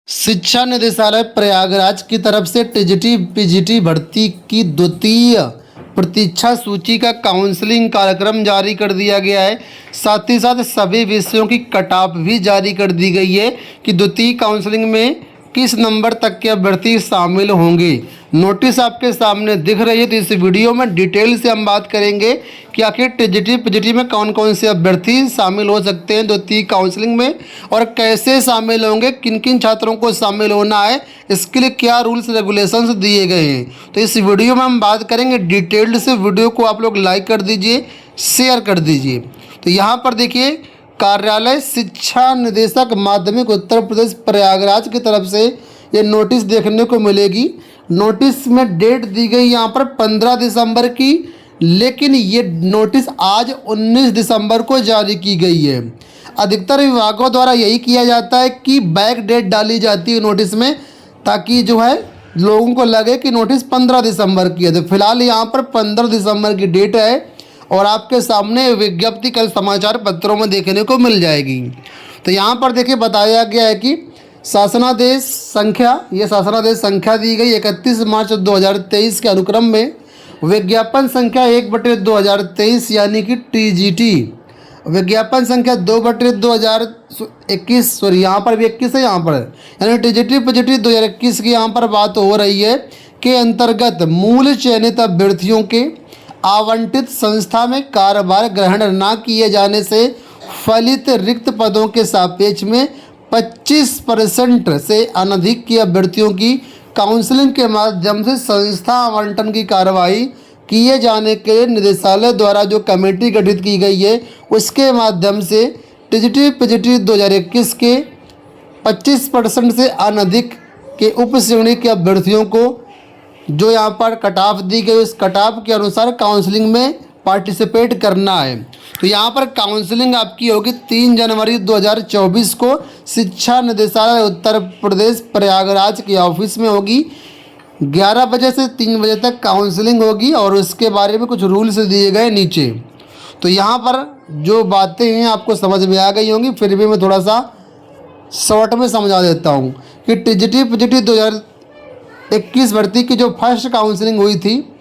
शिक्षा निदेशालय प्रयागराज की तरफ से टीजीटी पीजीटी भर्ती की द्वितीय प्रतीक्षा सूची का काउंसलिंग कार्यक्रम जारी कर दिया गया है। साथ ही साथ सभी विषयों की कट ऑफ भी जारी कर दी गई है कि द्वितीय काउंसलिंग में किस नंबर तक के अभ्यर्थी शामिल होंगे। नोटिस आपके सामने दिख रही है। तो इस वीडियो में डिटेल से हम बात करेंगे कि आखिर टीजीटी पीजीटी में कौन कौन से अभ्यर्थी शामिल हो सकते हैं द्वितीय काउंसलिंग में, और कैसे शामिल होंगे, किन किन छात्रों को शामिल होना है, इसके लिए क्या रूल्स रेगुलेशंस दिए गए हैं। तो इस वीडियो में हम बात करेंगे डिटेल्ड से। वीडियो को आप लोग लाइक कर दीजिए, शेयर कर दीजिए। तो यहाँ पर देखिए, कार्यालय शिक्षा निदेशक माध्यमिक उत्तर प्रदेश प्रयागराज की तरफ से ये नोटिस देखने को मिलेगी। नोटिस में डेट दी गई यहाँ पर 15 दिसंबर की, लेकिन ये नोटिस आज 19 दिसंबर को जारी की गई है। अधिकतर विभागों द्वारा यही किया जाता है कि बैक डेट डाली जाती है नोटिस में, ताकि जो है लोगों को लगे कि नोटिस 15 दिसंबर की है। तो फिलहाल यहाँ पर 15 दिसंबर की डेट है और आपके सामने विज्ञप्ति कल समाचार पत्रों में देखने को मिल जाएगी। तो यहाँ पर देखिए बताया गया है कि शासनादेश संख्या, ये शासनादेश संख्या दी गई 31 मार्च 2023 के अनुक्रम में विज्ञापन संख्या 1/2023 यानी कि टीजीटी, विज्ञापन संख्या 2/2021, सॉरी यहाँ पर भी 21 है यहाँ पर, यानी टीजीटी पीजीटी 2021 की यहाँ पर बात हो रही है, के अंतर्गत मूल चयनित अभ्यर्थियों के आवंटित संस्था में कार्यभार ग्रहण न किए जाने से फलित रिक्त पदों के सापेक्ष में 25% से अनधिक के अभ्यर्थियों की काउंसलिंग के माध्यम से संस्था आवंटन की कार्रवाई किए जाने के लिए निदेशालय द्वारा जो कमेटी गठित की गई है, उसके माध्यम से टीजीटी पीजीटी 2021 के 25% से अनधिक के उप श्रेणी के अभ्यर्थियों को जो यहाँ पर कट ऑफ दी गई, उस कट ऑफ के अनुसार काउंसलिंग में पार्टिसिपेट करना है। तो यहाँ पर काउंसलिंग आपकी होगी 3 जनवरी 2024 को शिक्षा निदेशालय उत्तर प्रदेश प्रयागराज के ऑफिस में होगी। 11 बजे से 3 बजे तक काउंसलिंग होगी और उसके बारे में कुछ रूल्स दिए गए नीचे। तो यहाँ पर जो बातें हैं आपको समझ में आ गई होंगी, फिर भी मैं थोड़ा सा शॉर्ट में समझा देता हूँ कि टीजीटी पीजीटी 2021 भर्ती की जो फर्स्ट काउंसलिंग हुई थी,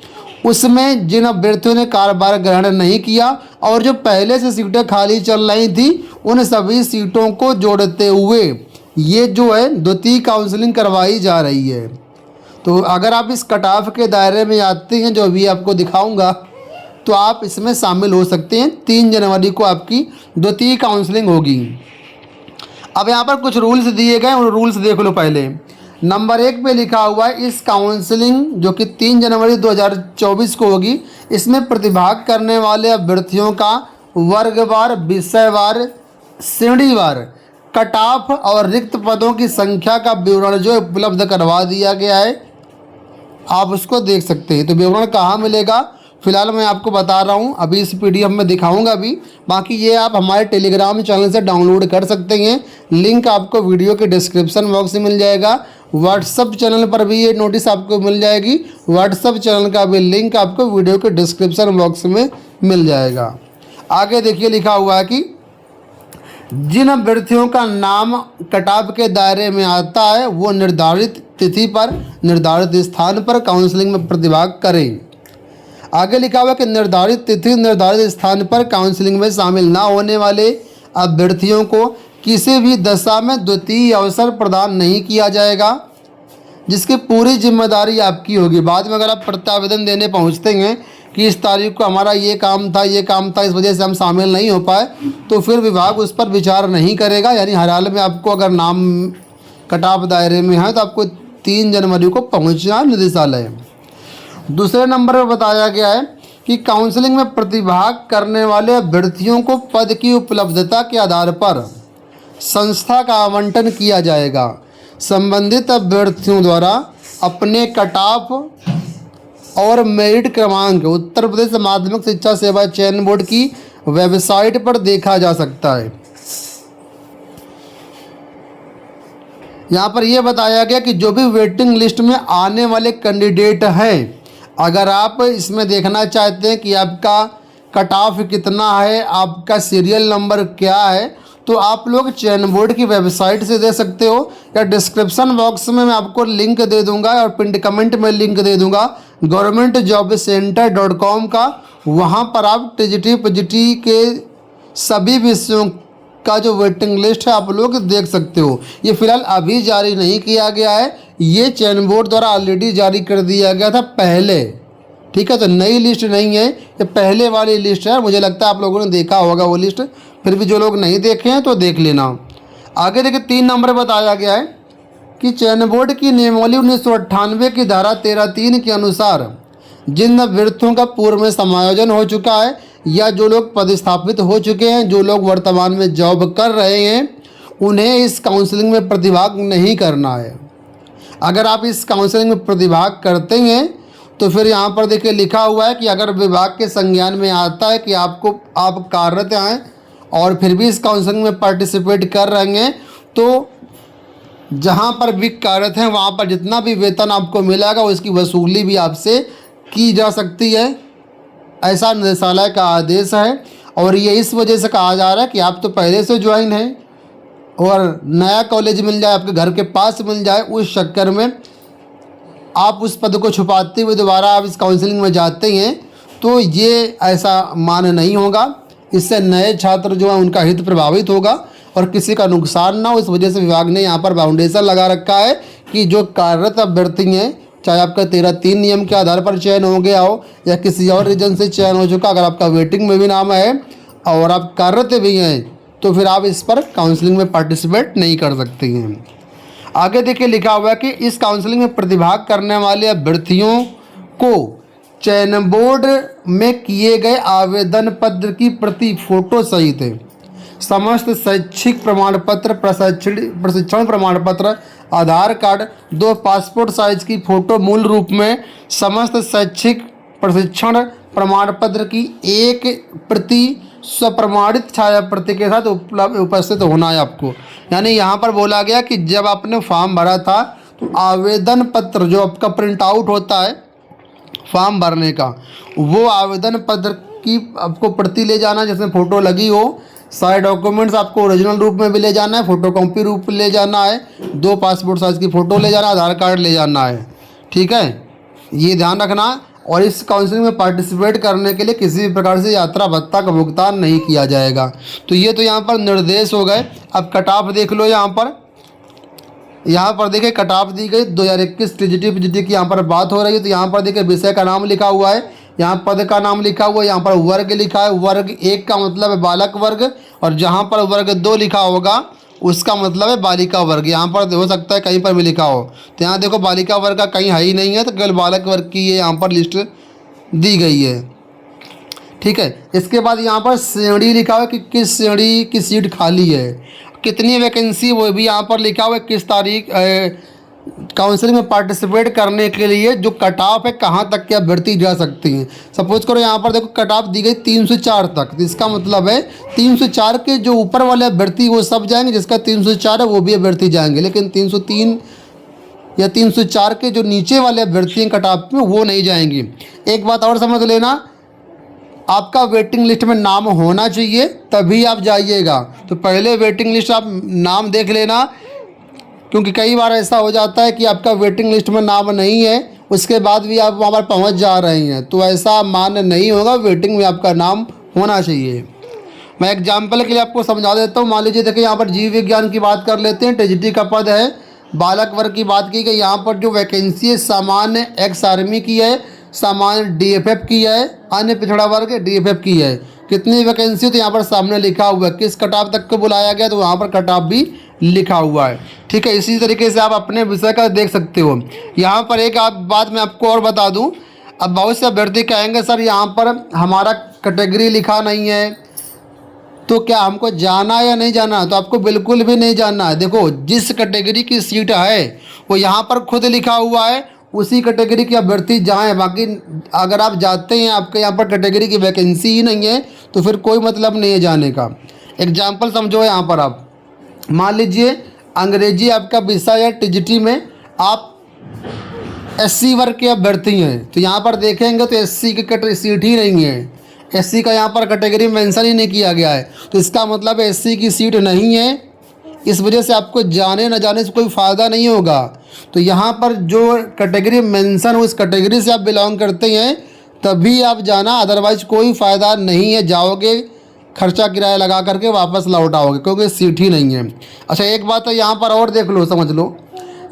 उसमें जिन अभ्यर्थियों ने कार्यभार ग्रहण नहीं किया और जो पहले से सीटें खाली चल रही थी, उन सभी सीटों को जोड़ते हुए ये जो है द्वितीय काउंसलिंग करवाई जा रही है। तो अगर आप इस कट ऑफ के दायरे में आते हैं, जो अभी आपको दिखाऊंगा, तो आप इसमें शामिल हो सकते हैं। 3 जनवरी को आपकी द्वितीय काउंसलिंग होगी। अब यहाँ पर कुछ रूल्स दिए गए, उन रूल्स देख लो। पहले नंबर 1 पे लिखा हुआ है, इस काउंसलिंग जो कि 3 जनवरी 2024 को होगी, इसमें प्रतिभाग करने वाले अभ्यर्थियों का वर्गवार, विषयवार, श्रेणीवार कट ऑफ और रिक्त पदों की संख्या का विवरण जो उपलब्ध करवा दिया गया है, आप उसको देख सकते हैं। तो विवरण कहाँ मिलेगा, फिलहाल मैं आपको बता रहा हूँ, अभी इस पीडीएफ में दिखाऊंगा भी। बाकी ये आप हमारे टेलीग्राम चैनल से डाउनलोड कर सकते हैं, लिंक आपको वीडियो के डिस्क्रिप्शन बॉक्स में मिल जाएगा। व्हाट्सअप चैनल पर भी ये नोटिस आपको मिल जाएगी, व्हाट्सअप चैनल का भी लिंक आपको वीडियो के डिस्क्रिप्शन बॉक्स में मिल जाएगा। आगे देखिए लिखा हुआ है कि जिन अभ्यर्थियों का नाम कट ऑफ के दायरे में आता है, वो निर्धारित तिथि पर निर्धारित स्थान पर काउंसलिंग में प्रतिभाग करें। आगे लिखा हुआ कि निर्धारित तिथि निर्धारित स्थान पर काउंसलिंग में शामिल ना होने वाले अभ्यर्थियों को किसी भी दशा में द्वितीय अवसर प्रदान नहीं किया जाएगा, जिसकी पूरी जिम्मेदारी आपकी होगी। बाद में अगर आप प्रत्यावेदन देने पहुंचते हैं कि इस तारीख को हमारा ये काम था, इस वजह से हम शामिल नहीं हो पाए, तो फिर विभाग उस पर विचार नहीं करेगा। यानी हर हाल में आपको अगर नाम कट ऑफ दायरे में है तो आपको 3 जनवरी को पहुँचना निदेशालय। दूसरे नंबर पर बताया गया है कि काउंसलिंग में प्रतिभाग करने वाले अभ्यर्थियों को पद की उपलब्धता के आधार पर संस्था का आवंटन किया जाएगा। संबंधित अभ्यर्थियों द्वारा अपने कट ऑफ और मेरिट क्रमांक उत्तर प्रदेश माध्यमिक शिक्षा सेवा चयन बोर्ड की वेबसाइट पर देखा जा सकता है। यहाँ पर यह बताया गया कि जो भी वेटिंग लिस्ट में आने वाले कैंडिडेट हैं, अगर आप इसमें देखना चाहते हैं कि आपका कट ऑफ कितना है, आपका सीरियल नंबर क्या है, तो आप लोग चयन बोर्ड की वेबसाइट से दे सकते हो, या डिस्क्रिप्शन बॉक्स में मैं आपको लिंक दे दूंगा और पिंड कमेंट में लिंक दे दूंगा governmentjobcenter.com का। वहाँ पर आप टीजीटी पीजीटी के सभी विषयों का जो वेटिंग लिस्ट है आप लोग देख सकते हो। ये फिलहाल अभी जारी नहीं किया गया है, ये चयन बोर्ड द्वारा ऑलरेडी जारी कर दिया गया था पहले, ठीक है। तो नई लिस्ट नहीं है, ये पहले वाली लिस्ट है। मुझे लगता है आप लोगों ने देखा होगा वो लिस्ट, फिर भी जो लोग नहीं देखे हैं तो देख लेना। आगे देखिए 3 नंबर बताया गया है कि चयन बोर्ड की नियमावली 1998 की धारा 13(3) के अनुसार जिन अभ्यर्थियों का पूर्व में समायोजन हो चुका है या जो लोग पदस्थापित हो चुके हैं, जो लोग वर्तमान में जॉब कर रहे हैं, उन्हें इस काउंसलिंग में प्रतिभाग नहीं करना है। अगर आप इस काउंसलिंग में प्रतिभाग करते हैं तो फिर यहाँ पर देखिए लिखा हुआ है कि अगर विभाग के संज्ञान में आता है कि आप कार्यरत हैं और फिर भी इस काउंसलिंग में पार्टिसिपेट कर रहे हैं, तो जहाँ पर भी कार्यरत हैं वहाँ पर जितना भी वेतन आपको मिलेगा उसकी वसूली भी आपसे की जा सकती है। ऐसा निदेशालय का आदेश है और ये इस वजह से कहा जा रहा है कि आप तो पहले से ज्वाइन हैं और नया कॉलेज मिल जाए, आपके घर के पास मिल जाए, उस चक्कर में आप उस पद को छुपाते हुए दोबारा आप इस काउंसलिंग में जाते हैं, तो ये ऐसा मान्य नहीं होगा। इससे नए छात्र जो हैं उनका हित प्रभावित होगा और किसी का नुकसान ना हो। इस वजह से विभाग ने यहाँ पर बाउंडेशन लगा रखा है कि जो कार्यरत अभ्यर्थी हैं, चाहे आपका 13(3) नियम के आधार पर चयन हो गया हो या किसी और रीजन से चयन हो चुका, अगर आपका वेटिंग में भी नाम है और आप कार्यरत भी हैं, तो फिर आप इस पर काउंसलिंग में पार्टिसिपेट नहीं कर सकते हैं। आगे देखिए लिखा हुआ है कि इस काउंसलिंग में प्रतिभाग करने वाले अभ्यर्थियों को चयन बोर्ड में किए गए आवेदन पत्र की प्रति फोटो सहित समस्त शैक्षिक प्रमाण पत्र, प्रशिक्षण प्रमाण पत्र, आधार कार्ड, 2 पासपोर्ट साइज की फ़ोटो मूल रूप में समस्त शैक्षिक प्रशिक्षण प्रमाण पत्र की 1 प्रति स्वप्रमाणित छाया प्रति के साथ उपस्थित होना है आपको। यानी यहाँ पर बोला गया कि जब आपने फॉर्म भरा था तो आवेदन पत्र जो आपका प्रिंट आउट होता है फॉर्म भरने का, वो आवेदन पत्र की आपको प्रति ले जाना जिसमें फ़ोटो लगी हो। सारे डॉक्यूमेंट्स आपको ओरिजिनल रूप में भी ले जाना है, फ़ोटोकॉपी रूप ले जाना है, 2 पासपोर्ट साइज़ की फ़ोटो ले जाना है, आधार कार्ड ले जाना है, ठीक है, ये ध्यान रखना। और इस काउंसलिंग में पार्टिसिपेट करने के लिए किसी भी प्रकार से यात्रा भत्ता का भुगतान नहीं किया जाएगा। तो ये तो यहाँ पर निर्देश हो गए। अब कट ऑफ देख लो, यहाँ पर देखिए कट ऑफ दी गई 2021 टीजीटी पीजीटी की यहाँ पर बात हो रही है। तो यहाँ पर देखिए विषय का नाम लिखा हुआ है, यहाँ पद का नाम लिखा हुआ है, यहाँ पर वर्ग लिखा है। वर्ग 1 का मतलब है बालक वर्ग, और जहाँ पर वर्ग 2 लिखा होगा उसका मतलब है बालिका वर्ग। यहाँ पर हो सकता है कहीं पर भी लिखा हो, तो यहाँ देखो बालिका वर्ग का कहीं है ही नहीं है, तो केवल बालक वर्ग की ये यहाँ पर लिस्ट दी गई है, ठीक है। इसके बाद यहाँ पर श्रेणी लिखा हुआ है कि किस श्रेणी की सीट खाली है, कितनी वैकेंसी, वो भी यहाँ पर लिखा हुआ है, किस तारीख काउंसलिंग में पार्टिसिपेट करने के लिए जो कट ऑफ है कहाँ तक के अभ्यर्थी जा सकती हैं। सपोज करो यहाँ पर देखो कट ऑफ दी गई 304 तक, तो इसका मतलब है 304 के जो ऊपर वाले अभ्यर्थी वो सब जाएंगे, जिसका 304 है वो भी अभ्यर्थी जाएंगे, लेकिन 303 या 304 के जो नीचे वाले अभ्यर्थी हैं कट ऑफ में वो नहीं जाएंगे। एक बात और समझ लेना, आपका वेटिंग लिस्ट में नाम होना चाहिए तभी आप जाइएगा। तो पहले वेटिंग लिस्ट आप नाम देख लेना, क्योंकि कई बार ऐसा हो जाता है कि आपका वेटिंग लिस्ट में नाम नहीं है, उसके बाद भी आप वहाँ पर पहुँच जा रहे हैं, तो ऐसा मान्य नहीं होगा। वेटिंग में आपका नाम होना चाहिए। मैं एग्जाम्पल के लिए आपको समझा देता हूँ। मान लीजिए देखिए यहाँ पर जीव विज्ञान की बात कर लेते हैं, टीजीटी का पद है, बालक वर्ग की बात की गई। यहाँ पर जो वैकेंसी है सामान्य एक्स आर्मी की है, सामान्य डीएफएफ की है, अन्य पिछड़ा वर्ग डीएफएफ की है। कितनी वैकेंसी, तो यहाँ पर सामने लिखा हुआ है। किस कट ऑफ तक को बुलाया गया तो वहाँ पर कट ऑफ भी लिखा हुआ है, ठीक है। इसी तरीके से आप अपने विषय का देख सकते हो। यहाँ पर एक बात मैं आपको और बता दूँ, अब बहुत से अभ्यर्थी कहेंगे सर यहाँ पर हमारा कैटेगरी लिखा नहीं है, तो क्या हमको जाना है या नहीं जाना? तो आपको बिल्कुल भी नहीं जाना है। देखो जिस कैटेगरी की सीट है वो यहाँ पर खुद लिखा हुआ है, उसी कैटेगरी के अभ्यर्थी जाएं। बाकी अगर आप जाते हैं आपके यहाँ पर कैटेगरी की वैकेंसी ही नहीं है तो फिर कोई मतलब नहीं है जाने का। एग्जाम्पल समझो, यहाँ पर आप मान लीजिए अंग्रेजी आपका विषय है, टीजीटी में आप एससी वर्ग के अभ्यर्थी हैं, तो यहाँ पर देखेंगे तो एससी की कैटेगरी सीट ही नहीं है। एससी का यहाँ पर कैटेगरी मेंशन ही नहीं किया गया है, तो इसका मतलब एससी की सीट नहीं है। इस वजह से आपको जाने न जाने से कोई फ़ायदा नहीं होगा। तो यहाँ पर जो कैटेगरी मेंशन हो, उस कैटेगरी से आप बिलोंग करते हैं तभी आप जाना, अदरवाइज कोई फ़ायदा नहीं है। जाओगे खर्चा किराया लगा करके वापस लौट आओगे, क्योंकि सीट ही नहीं है। अच्छा, एक बात तो यहाँ पर और देख लो, समझ लो,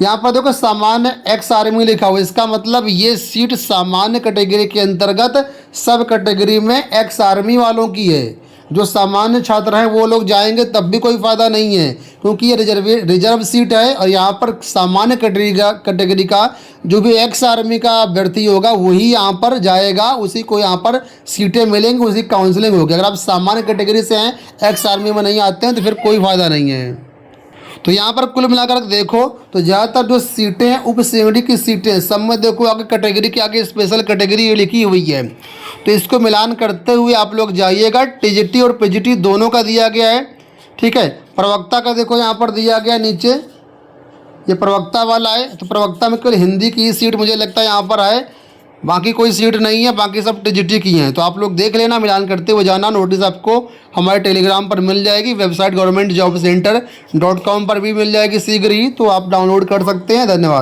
यहाँ पर देखो सामान्य एक्स आर्मी लिखा हुआ है। इसका मतलब ये सीट सामान्य कैटेगरी के अंतर्गत सब कैटेगरी में एक्स आर्मी वालों की है। जो सामान्य छात्र हैं वो लोग जाएंगे तब भी कोई फ़ायदा नहीं है, क्योंकि ये रिजर्व सीट है। और यहाँ पर सामान्य कैटेगरी का जो भी एक्स आर्मी का अभ्यर्थी होगा वही यहाँ पर जाएगा, उसी को यहाँ पर सीटें मिलेंगी, उसी काउंसलिंग होगी। अगर आप सामान्य कैटेगरी से हैं, एक्स आर्मी में नहीं आते हैं, तो फिर कोई फ़ायदा नहीं है। तो यहाँ पर कुल मिलाकर देखो तो ज़्यादातर जो सीटें हैं उप श्रेणी की सीटें, सब में देखो आगे कैटेगरी के आगे स्पेशल कैटेगरी लिखी हुई है। तो इसको मिलान करते हुए आप लोग जाइएगा। टीजीटी और पीजीटी दोनों का दिया गया है, ठीक है। प्रवक्ता का देखो यहाँ पर दिया गया नीचे, ये प्रवक्ता वाला है। तो प्रवक्ता में केवल हिंदी की ही सीट मुझे लगता है यहाँ पर है, बाकी कोई सीट नहीं है, बाकी सब टीजीटी की हैं। तो आप लोग देख लेना, मिलान करते हुए जाना। नोटिस आपको हमारे टेलीग्राम पर मिल जाएगी, वेबसाइट governmentjobcenter.com पर भी मिल जाएगी शीघ्र ही, तो आप डाउनलोड कर सकते हैं। धन्यवाद।